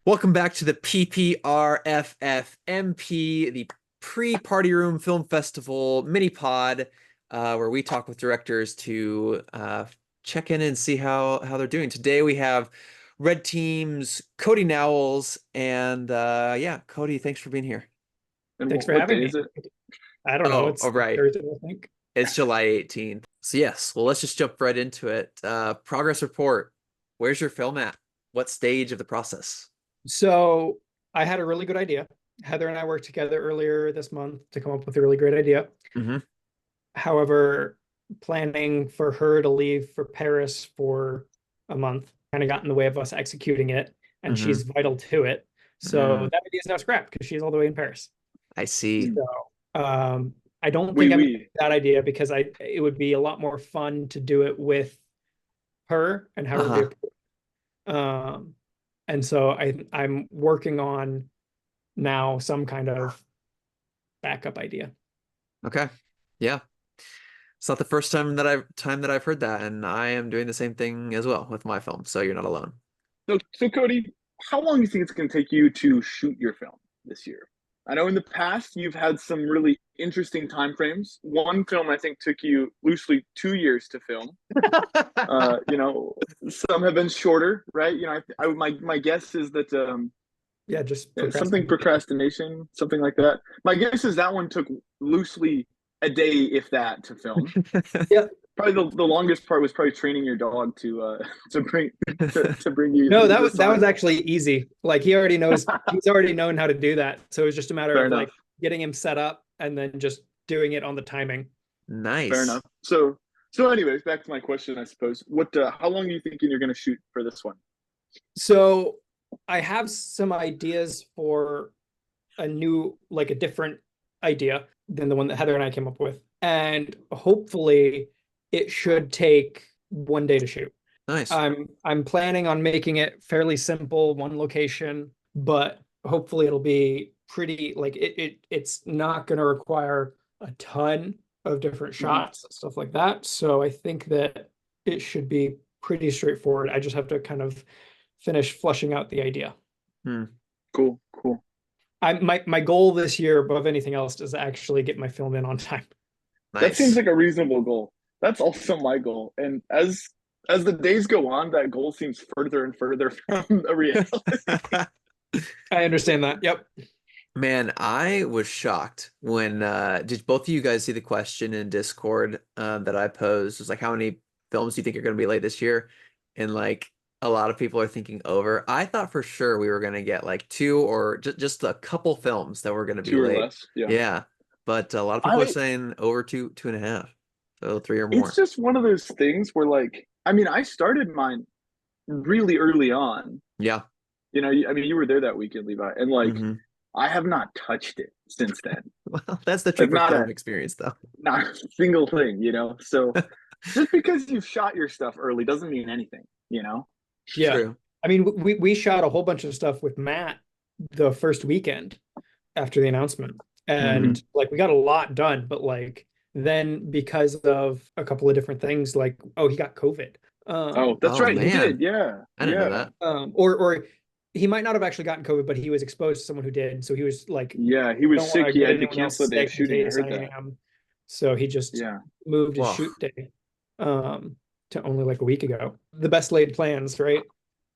Welcome back to the PPRFFMP, the pre-party room film festival mini pod, where we talk with directors to check in and see how they're doing. Today we have Red Team's Cody Nowles, and yeah, Cody, thanks for being here. And Thanks for what having day me. is it? I don't know. Oh, It's all right. Thursday, I think. It's July 18th. So yes, well, let's just jump right into it. Progress report. Where's your film at? What stage of the process? So I had a really good idea. Heather and I worked together earlier this month to come up with a really great idea. Mm-hmm. However, planning for her to leave for Paris for a month kind of got in the way of us executing it, and Mm-hmm. she's vital to it. So that idea is now scrapped because she's all the way in Paris. I see. So I don't Oui, think I'm gonna oui. do that idea because it would be a lot more fun to do it with her and have her be Uh-huh. Um, and so I'm working on now some kind of backup idea. Okay. Yeah. It's not the first time that I've heard that, and I am doing the same thing as well with my film, so you're not alone. So Cody, how long do you think it's going to take you to shoot your film this year? I know in the past you've had some really interesting time frames. One film I think took you loosely 2 years to film. You know, some have been shorter, right? You know, my guess is that Yeah, just something procrastinate. procrastination, something like that. My guess is that one took loosely a day, if that, to film. Yeah. Probably the longest part was probably training your dog to bring to bring you No, this that was on. actually easy. Like he's already known how to do that. So it was just a matter Fair of enough. like getting him set up and then just doing it on the timing. Fair Nice. enough. So anyways, back to my question, I suppose. What how long are you thinking you're going to shoot for this one? So I have some ideas for like a different idea than the one that Heather and I came up with. And hopefully it should take one day to shoot. Nice. I'm planning on making it fairly simple, one location, but hopefully it'll be pretty like it's not going to require a ton of different Mhm. shots, stuff like that. So I think that it should be pretty straightforward. I just have to kind of finish flushing out the idea. Hmm. Cool, cool. My goal this year above anything else is to actually get my film in on time. That seems Nice. like a reasonable goal. That's also my goal. And as the days go on, that goal seems further and further from a reality. I understand that. Yep. Man, I was shocked when did both of you guys see the question in Discord that I posed? It was like, how many films do you think are going to be late this year? And like a lot of people are thinking over. I thought for sure we were going to get like two or just a couple films that were going to be Two or late. less. Yeah. Yeah, but a lot of people are I saying over two and a half, so three or it's more. just one of those things where like I mean, I started mine really early on. Yeah. You know, I mean, you were there that weekend, Levi, and like Hmm. I have not touched it since then. Well, that's the Like trick with film experience, though. not a single thing, you know. So just because you've shot your stuff early doesn't mean anything, you know. Yeah. True. I mean, we shot a whole bunch of stuff with Matt the first weekend after the announcement. Hmm. And like we got a lot done, but like then because of a couple of different things, like oh, he got COVID. Oh, that's Oh right, he did. man, Yeah, I didn't know yeah, that. Or he might not have actually gotten COVID, but he was exposed to someone who did. So he was like, yeah. He I was don't want sick. to He get had to anyone cancel else a day of sick in shooting. I case heard I that. am. So he just Yeah. moved his Whoa. shoot day um to only like a week ago. The best laid plans, right?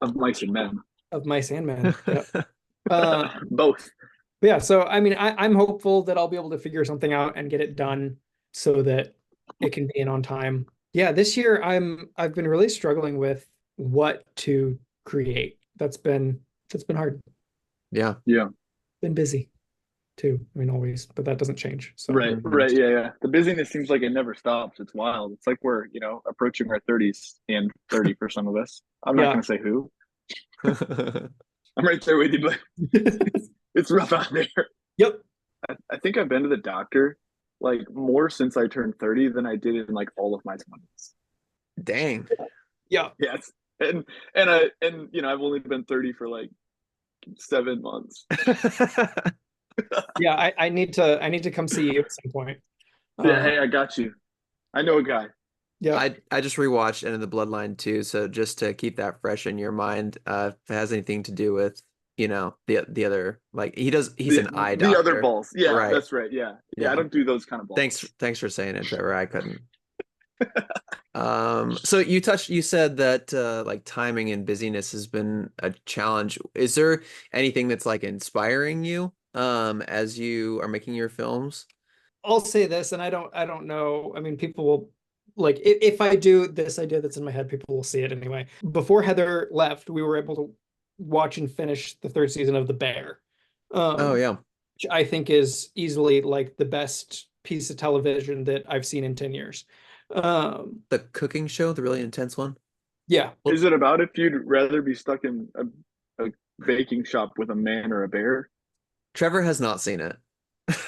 Of mice and men. Of Mice and Men. Yeah. Uh, Both. but yeah, so I mean, I'm hopeful that I'll be able to figure something out and get it done so that it can be in on time. Yeah, this year I've been really struggling with what to create. That's been hard. Yeah. Yeah. Been busy too. I mean, always, but that doesn't change. So Right, Hmm. right, yeah, yeah. The busyness seems like it never stops. It's wild. It's like we're, you know, approaching our 30s and 30 for some of us. I'm not yeah. going to say who. I'm right there with you, but it's rough out there. Yep. I think I've been to the doctor like more since I turned 30 than I did in like all of my 20s. Dang. Yeah. Yes. And you know, I've only been 30 for like 7 months. Yeah. I need to come see you at some point. Yeah, Uh, hey, I got you. I know a guy. yeah. I just rewatched End of the Bloodline too, so just to keep that fresh in your mind, if it has anything to do with you know, the other, like he's The an eye the other doctor. balls. Yeah, Right. that's right. Yeah. Yeah, I Yeah. don't do those kind of balls. Thanks for saying it, Trevor. I couldn't. So you said that like timing and busyness has been a challenge. Is there anything that's like inspiring you as you are making your films? I'll say this, and I don't know. I mean, people will like if I do this idea that's in my head, people will see it anyway. Before Heather left, we were able to watch and finish the third season of The Bear, Oh um, yeah. which I think is easily like the best piece of television that I've seen in 10 years. The cooking show, the really intense one. Yeah. Well, Is it about if you'd rather be stuck in a baking shop with a man or a bear? Trevor has not seen it.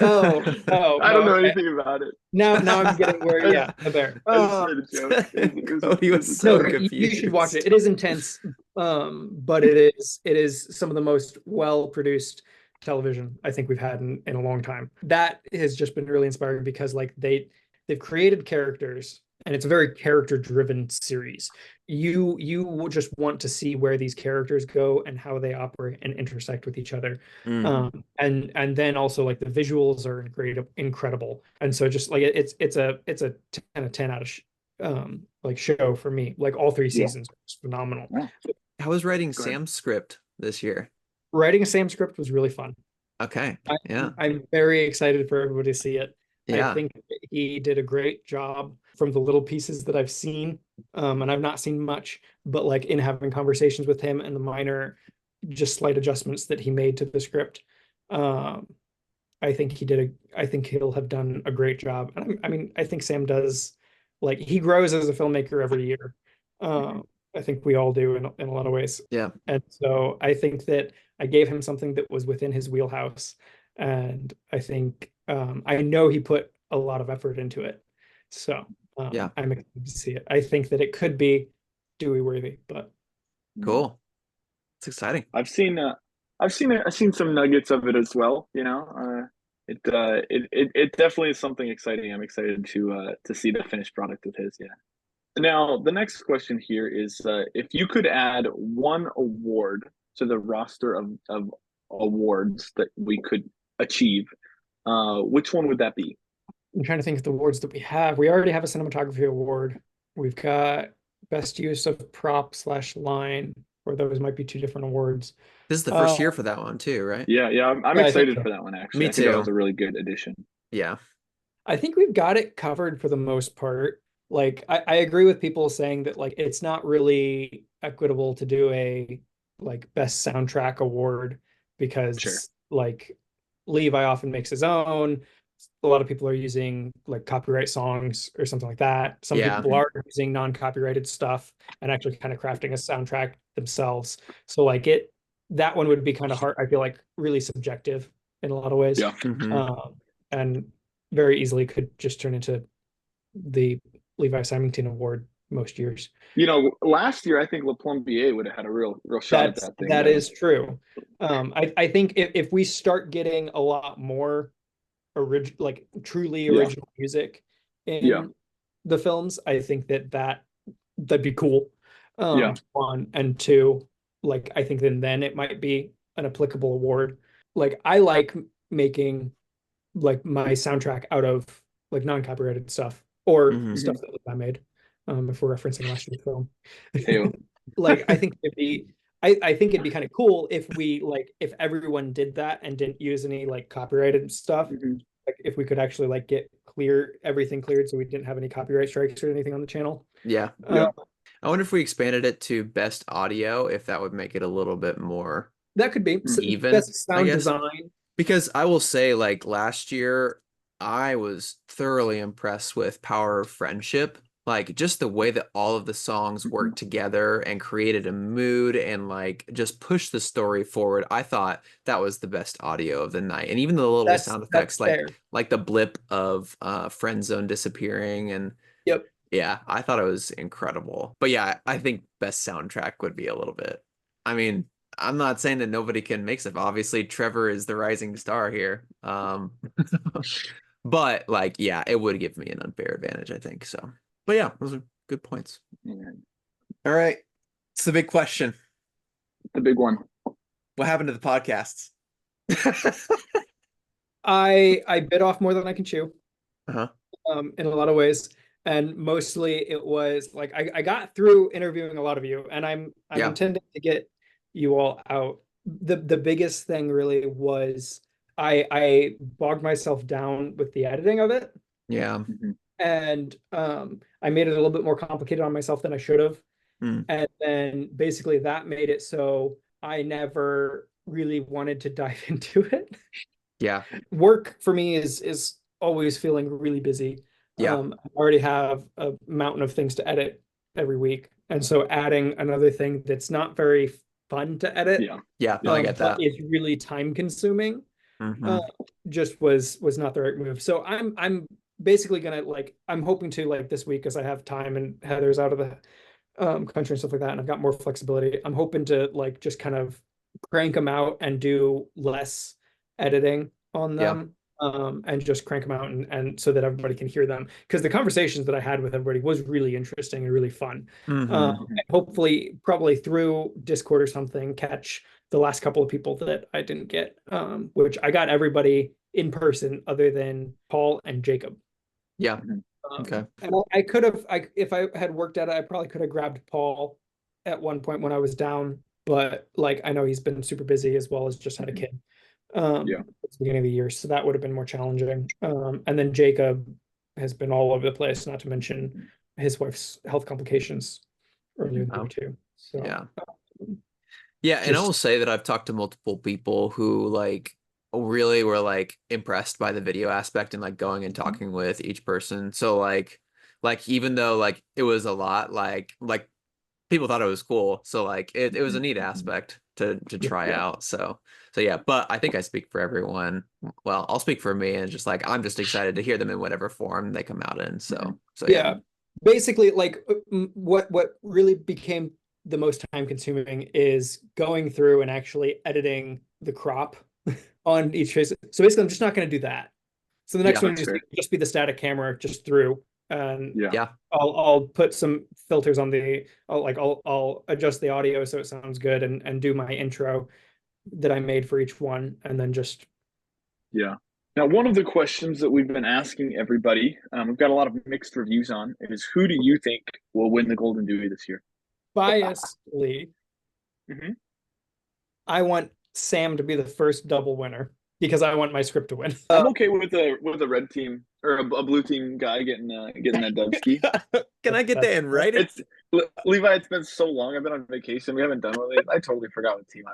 Oh I no. don't know Okay. anything about it. Now I'm getting where, I yeah, just, The Bear. I just made a joke. Cody was It No, so was you should watch it. confused. It is intense, but it is some of the most well produced television I think we've had in a long time. That has just been really inspiring because like they've created characters and it's a very character driven series. You will just want to see where these characters go and how they operate and intersect with each other. Mm, And then also like the visuals are incredible. And so just like it's a 10 of 10 out of like show for me. Like all three yeah. seasons was phenomenal. Yeah. how was writing Go ahead. Sam's script this year? Writing a Sam script was really fun. Okay. I, Yeah. I'm very excited for everybody to see it. I Yeah. think that he did a great job from the little pieces that I've seen. And I've not seen much, but like in having conversations with him and the minor, just slight adjustments that he made to the script. Um, I think he'll have done a great job. And I mean, I think Sam does like he grows as a filmmaker every year. Mhm. I think we all do in a lot of ways. Yeah. And so I think that I gave him something that was within his wheelhouse. And I think I know he put a lot of effort into it. So Yeah. I'm excited to see it. I think that it could be Dewey worthy, but Cool. It's exciting. I've seen some nuggets of it as well. It definitely is something exciting. I'm excited to see the finished product of his. Yeah. Now the next question here is if you could add one award to the roster of awards that we could achieve, which one would that be? I'm trying to think of the awards that we have. We already have a cinematography award. We've got best use of prop slash line, or those might be two different awards. This is the Uh, first year for that one too, right? Yeah, I'm yeah, I think excited so. for that one actually. Me I think that was too. a really good addition. Yeah. I think we've got it covered for the most part. Like I agree with people saying that like it's not really equitable to do a like best soundtrack award Sure. because like Levi often makes his own. A lot of people are using like copyright songs or something like that. Some Yeah. people are using non-copyrighted stuff and actually kind of crafting a soundtrack themselves. So like that one would be kind of hard. I feel like really subjective in a lot of ways. Yeah. Hmm. Um, and very easily could just turn into the Levi Symington Award most years. Last year I think Le Plombier would have had a real shot at that thing That though. is true. I think if we start getting a lot more like truly Yeah. original music Yeah. in the films, I think that'd be cool. Yeah. One and two, like I think then it might be an applicable award. Like I like making like my soundtrack out of like non-copyrighted stuff or Hmm. stuff Mhm. that I made. If we're referencing last year's film. Heyo. Like I think it'd be kind of cool if we like if everyone did that and didn't use any like copyrighted stuff. Mhm. Like if we could actually like get everything cleared so we didn't have any copyright strikes or anything on the channel. Yeah. Uh, Yeah. I wonder if we expanded it to best audio, if that would make it a little bit more that could be Mm. even, best I sound guess. design. Because I will say, like last year, I was thoroughly impressed with Power of Friendship. Like just the way that all of the songs Mhm. worked together and created a mood and like just pushed the story forward. I thought that was the best audio of the night. And even the little sound That's effects fair. like the blip of friend zone disappearing and Yep. yeah, I thought it was incredible. But yeah, I think best soundtrack would be a little bit. I mean, I'm not saying that nobody can make stuff. Obviously, Trevor is the rising star here. But like, yeah, it would give me an unfair advantage, I think. So, but yeah, those are good points. Yeah. All right. It's the big question. The big one. What happened to the podcasts? I bit off more than I can chew, Uh-huh. in a lot of ways. And mostly it was like I got through interviewing a lot of you, and I'm Yeah. intending to get you all out. The biggest thing really was I bogged myself down with the editing of it, Yeah. Mhm. and I made it a little bit more complicated on myself than I should have. Mm. And then basically that made it so I never really wanted to dive into it. Yeah. Work for me is always feeling really busy. Yeah. I already have a mountain of things to edit every week, and so adding another thing that's not very fun to edit, Yeah. Yeah. No, I get but that. is really time consuming, Hmm. uh, just was not the right move. So I'm basically gonna like I'm hoping to like this week, because I have time and Heather's out of the country and stuff like that, and I've got more flexibility. I'm hoping to like just kind of crank them out and do less editing on Yeah. them, and just crank them out and so that everybody can hear them. Because the conversations that I had with everybody was really interesting and really fun. Hmm. And hopefully, probably through Discord or something, catch the last couple of people that I didn't get, which I got everybody in person other than Paul and Jacob. Yeah. Mhm. Okay. And I could have, if I had worked at it, I probably could have grabbed Paul at one point when I was down. But like, I know he's been super busy as well as just had a Mhm. kid, Yeah. at the beginning of the year, so that would have been more challenging. And then Jacob has been all over the place, not to mention his wife's health complications earlier in the year Oh, too. So yeah. Yeah, and I will just say that I've talked to multiple people who like really were like impressed by the video aspect and like going and talking with each person. So like even though like it was a lot, like people thought it was cool. So like it was a Mhm. neat Mhm. aspect to yeah. try Yeah. out. So yeah, but I think I speak for everyone. Well, I'll speak for me and just like I'm just excited to hear them in whatever form they come out in. Mhm. So yeah. Yeah, basically, like what really became the most time consuming is going through and actually editing the crop on each face. So basically, I'm just not going to do that. So the next Yeah, one that's is fair. just be the static camera just through, and Yeah. Yeah. I'll put some filters on the. I'll adjust the audio so it sounds good, and do my intro that I made for each one, and then just Yeah. Now, one of the questions that we've been asking everybody, we've got a lot of mixed reviews on, is who do you think will win the Golden Dewey this year? biasly, Hmm. I want Sam to be the first double winner because I want my script to win. I'm okay with a red team or a blue team guy getting that Dubsky. Can I get That's that in writing? It's Levi. It's been so long. I've been on vacation. We haven't done one of these. I totally forgot what team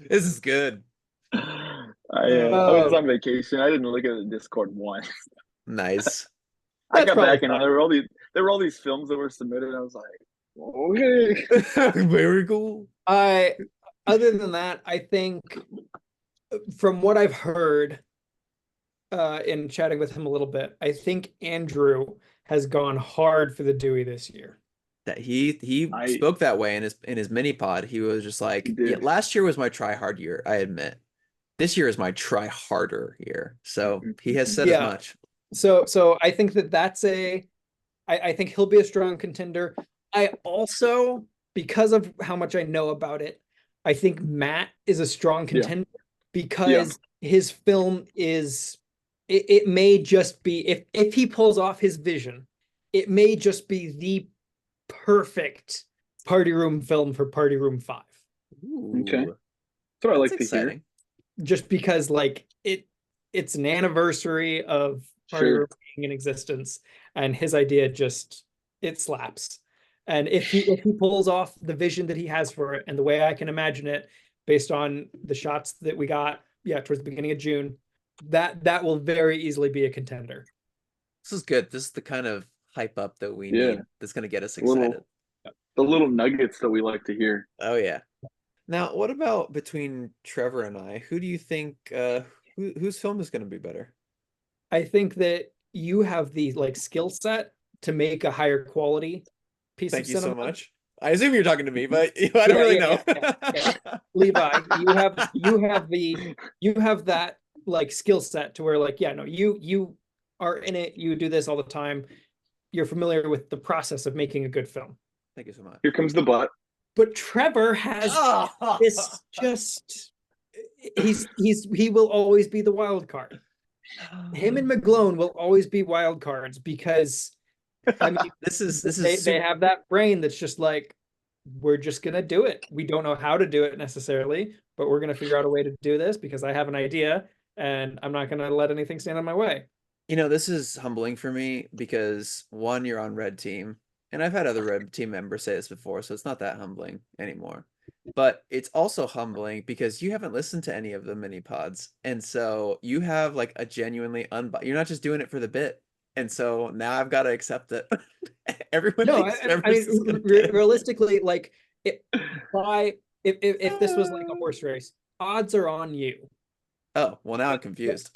This is good. I'm on. I was Oh, on vacation. I didn't look at the Discord once. Nice. I that's got probably back and fine. there were all these films that were submitted. And I was like, okay. Very cool. I, other than that, I think from what I've heard, in chatting with him a little bit, I think Andrew has gone hard for the Dewey this year. That he I spoke that way in his mini pod. He was just He like, yeah, did. last year was my try hard year, I admit. This year is my try harder year. So Mhm, he has mhm. said as Yeah. much. So I think that's I think he'll be a strong contender. I also, because of how much I know about it, I think Matt is a strong Yeah, contender yeah, because his film is it may just be if he pulls off his vision, it may just be the perfect party room film for Party Room 5. okay. Ooh, That's what I that's like to hear. exciting. Just because like it's an anniversary of Party Room Sure. being in existence, and his idea just it slaps. And if he pulls off the vision that he has for it and the way I can imagine it, based on the shots that we got, yeah, towards the beginning of June, that will very easily be a contender. This is good. This is the kind of hype up that we Yeah, need that's gonna get us the little excited. the little nuggets that we like to hear. Oh yeah. Now, what about between Trevor and I? Who do you think whose film is gonna be better? I think that you have the like skill set to make a higher quality piece of Thank you so cinema. much. I assume you're talking to me, Mhm. but I don't Yeah, really yeah, know. yeah, yeah, yeah. Levi, you have that like skill set to where like yeah, no, you are in it, you do this all the time. You're familiar with the process of making a good film. Thank you so much. Here comes the butt. But Trevor has this just he will always be the wild card. Him and McGlone will always be wild cards because I mean this is they have that brain that's just like, we're just gonna do it. We don't know how to do it necessarily, but we're gonna figure out a way to do this because I have an idea and I'm not gonna let anything stand in my way. You know, this is humbling for me because one, you're on red team, and I've had other red team members say this before, so it's not that humbling anymore. But it's also humbling because you haven't listened to any of the mini pods, and so you have like a genuinely you're not just doing it for the bit, and so now I've got to accept it. Everyone No, thinks I Trevor's is gonna mean, get it. realistically, like by if this was like a horse race, odds are on you. Oh, well, now I'm confused.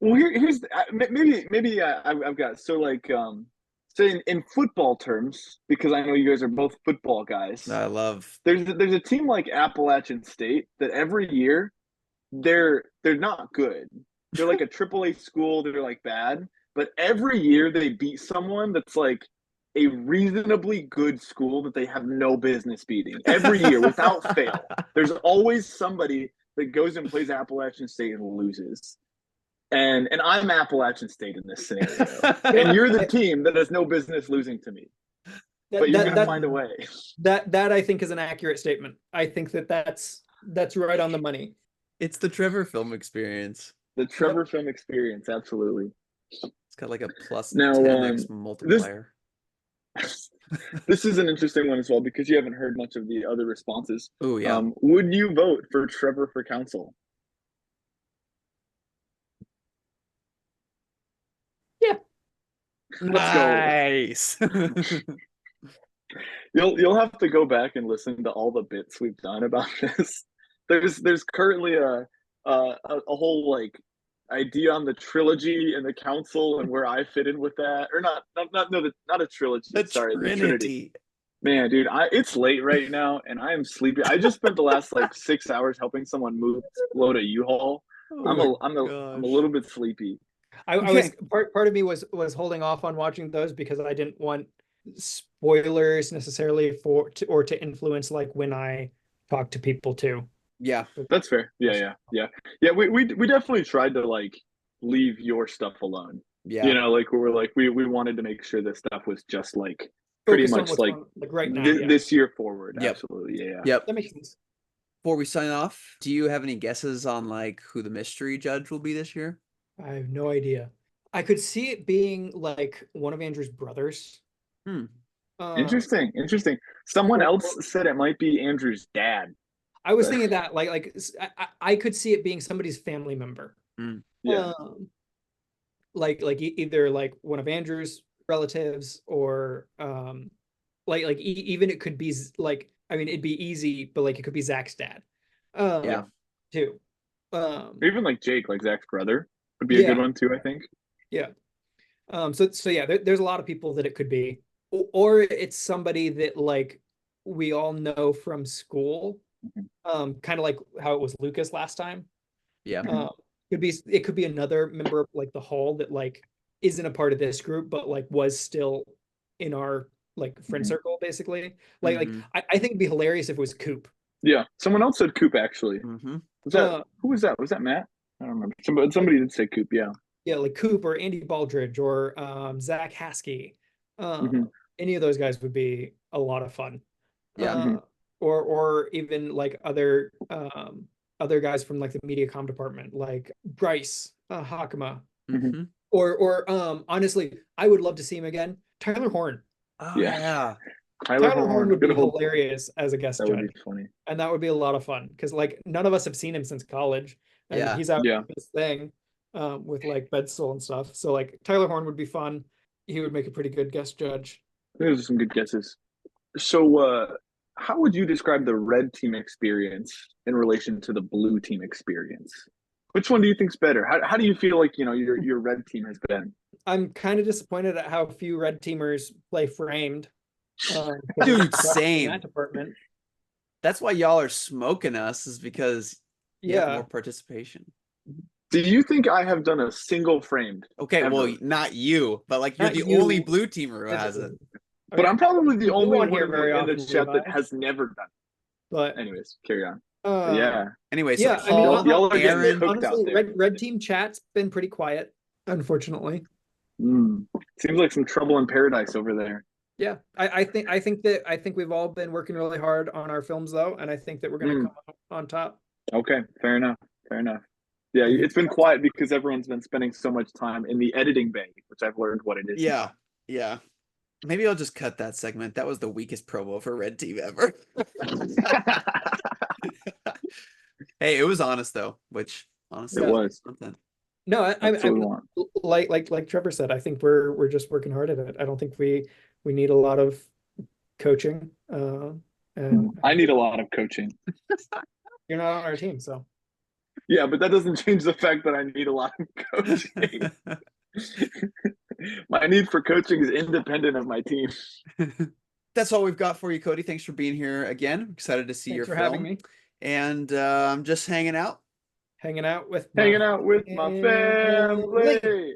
Well, here's maybe I've got so like so in football terms, because I know you guys are both football guys. I love. There's a team like Appalachian State that every year they're not good. They're like a AAA school. They're like bad, but every year they beat someone that's like a reasonably good school that they have no business beating. Every year, without fail, there's always somebody that goes and plays Appalachian State and loses. And I'm Appalachian State in this scenario, and you're the team that has no business losing to me, but you're gonna find a way. That I think is an accurate statement. I think that's right on the money. It's the Trevor film experience. The Trevor film experience, absolutely. It's got like a plus Now, 10x multiplier. This is an interesting one as well because you haven't heard much of the other responses. Oh yeah. Would you vote for Trevor for council? Yeah. Nice. You'll have to go back and listen to all the bits we've done about this. There's currently a whole like idea on the trilogy and the council and where I fit in with that, or not a trilogy. The sorry, Trinity. The Trinity. Man, dude, it's late right now and I am sleepy. I just spent the last like 6 hours helping someone load a U-Haul. Oh I'm a little bit sleepy. I was part of me was holding off on watching those because I didn't want spoilers necessarily to influence like when I talk to people too. Yeah, that's fair. Yeah. We definitely tried to like leave your stuff alone. Yeah, you know, like we wanted to make sure this stuff was just like pretty much like right now, this year forward. Yep. Absolutely, yeah. Yep. That makes sense. Before we sign off, do you have any guesses on like who the mystery judge will be this year? I have no idea. I could see it being like one of Andrew's brothers. Interesting. Someone else said it might be Andrew's dad. I was thinking that like I could see it being somebody's family member. Yeah. Like either like one of Andrew's relatives or like even it could be like, I mean, it'd be easy, but like it could be Zach's dad. Yeah. Too. Or even like Jake, like Zach's brother, would be a good one too, I think. Yeah. So yeah, there's a lot of people that it could be, or it's somebody that like we all know from school, kind of like how it was Lucas last time. Yeah. It could be another member of like the hall that like isn't a part of this group, but like was still in our like friend circle, basically. Like I think it'd be hilarious if it was Coop. Yeah, someone else said Coop actually. Was that who was that? Was that Matt? I don't remember. Somebody did say Coop. Yeah. Yeah, like Coop or Andy Baldridge or Zach Haskey. Any of those guys would be a lot of fun. Yeah. Or even like other guys from like the MediaCom department, like Bryce Hakama. Or honestly, I would love to see him again. Tyler Horn. Oh yeah. Tyler Horn would be hilarious as a guest judge. That would be funny. And that would be a lot of fun because like none of us have seen him since college. And he's out doing this thing with like Bedsole and stuff. So like Tyler Horn would be fun. He would make a pretty good guest judge. Those are some good guesses. So how would you describe the red team experience in relation to the blue team experience? Which one do you think's better? How do you feel like, you know, your red team has been? I'm kind of disappointed at how few red teamers play framed. Dude, same. That department. That's why y'all are smoking us, is because you have more participation. Do you think I have done a single framed? Okay, ever? Well, not you, but like you're the only blue teamer who has it. I But mean, I'm probably the you only won't one hear very in the often, chat Levi, that has never done but it. Anyways, carry on. But um, yeah, Anyway, so yeah, I mean, Paul, y'all are getting Aaron, cooked out honestly, there. red team chat's been pretty quiet, unfortunately. Seems like some trouble in paradise over there. Yeah, I think we've all been working really hard on our films though, and I think that we're going to Mm, come out on top. okay, fair enough. Fair enough. Yeah, I think it's been quiet because everyone's been spending so much time in the editing bay, which I've learned what it is yeah, now. yeah. Maybe I'll just cut that segment. That was the weakest promo for Red Team ever. Hey, it was honest though, which honestly It Yeah. was. something. No, That's I what we mean, want. like Trevor said, I think we're just working hard at it. I don't think we need a lot of coaching, and I need a lot of coaching. you're not on our team, so Yeah, but that doesn't change the fact that I need a lot of coaching. My need for coaching is independent of my team. That's all we've got for you, Cody. Thanks for being here again. Excited to see your thanks for having film. me. And I'm just hanging out. Hanging out with Hanging out with my family. family.